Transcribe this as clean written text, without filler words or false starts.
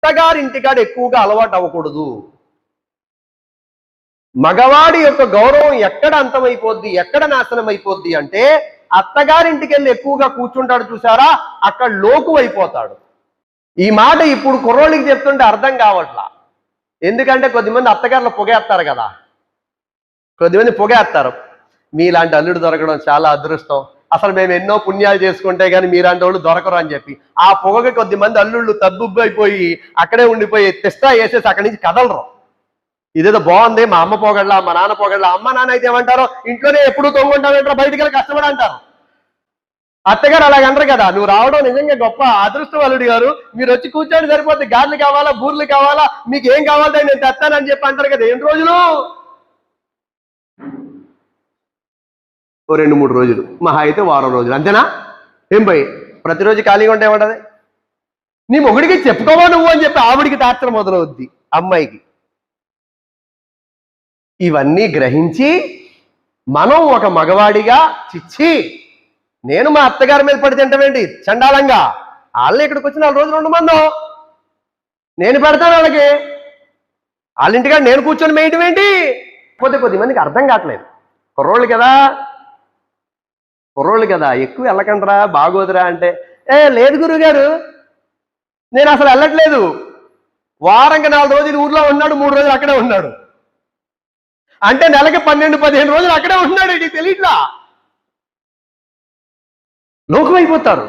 అత్తగారింటికాడ ఎక్కువగా అలవాటు అవ్వకూడదు. మగవాడి యొక్క గౌరవం ఎక్కడ అంతమైపోద్ది, ఎక్కడ నాశనం అయిపోద్ది అంటే అత్తగారింటికి వెళ్ళి ఎక్కువగా కూర్చుంటాడు చూసారా, అక్కడ లోకు అయిపోతాడు. ఈ మాట ఇప్పుడు కుర్రోళ్ళకి చెప్తుంటే అర్థం కావట్లా. ఎందుకంటే కొద్దిమంది అత్తగారులు పొగేస్తారు కదా, కొద్దిమంది పొగేస్తారు. మీలాంటి అల్లుడు దొరకడం చాలా అదృష్టం, అసలు మేము ఎన్నో పుణ్యాలు చేసుకుంటే కానీ మీలాంటి వాళ్ళు దొరకరు అని చెప్పి ఆ పొగకి కొద్దిమంది అల్లుళ్ళు తబ్బుబ్బైపోయి అక్కడే ఉండిపోయి తెస్తా వేసేసి అక్కడి నుంచి కదలరు. ఇదేదో బాగుంది, మా అమ్మ పొగళ్ళ, మా నాన్న పొగళ్ళ. అమ్మ నాన్న అయితే ఏమంటారో, ఇంట్లోనే ఎప్పుడు తొంగుంటావేంటారో, బయటికి వెళ్ళి కష్టపడి అంటారు. అత్తగారు అలాగంటారు కదా, నువ్వు రావడం నిజంగా గొప్ప అదృష్టం అల్లుడు గారు, మీరు వచ్చి కూర్చొని సరిపోతే గార్లు కావాలా, బూర్లు కావాలా, మీకు ఏం కావాలంటే నేను తెస్తానని చెప్పి అంటారు కదా. ఎన్ని రోజులు? ఓ 2-3 రోజులు, మహా అయితే వారం రోజులు, అంతేనా? ఏం పోయి ప్రతిరోజు ఖాళీగా ఉంటే ఏమంటది, నీ మొగుడికి చెప్పుకోవా నువ్వు అని చెప్పి ఆవిడికి టార్చర్ మొదలవుద్ది అమ్మాయికి. ఇవన్నీ గ్రహించి మనం ఒక మగవాడిగా, చిచ్చి నేను మా అత్తగారి మీద పడి తింటామేంటి చండాలంగా, వాళ్ళని ఇక్కడికి వచ్చి 4 రోజులు ఉండమందాం, నేను పెడతాను వాళ్ళకి, వాళ్ళ ఇంటిగా నేను కూర్చొని మేయటం ఏంటి? కొద్దిమందికి అర్థం కావట్లేదు. కుర్రోళ్ళు కదా, ఎక్కువ వెళ్ళకండ్రా బాగోదురా అంటే, లేదు గురువు గారు నేను అసలు వెళ్ళట్లేదు. వారంగా 4 రోజులు ఊర్లో ఉన్నాడు, 3 రోజులు అక్కడే ఉన్నాడు అంటే నెలకి 12-15 రోజులు అక్కడే ఉన్నాడు. ఇది తెలియట్లా, లోకమైపోతారు.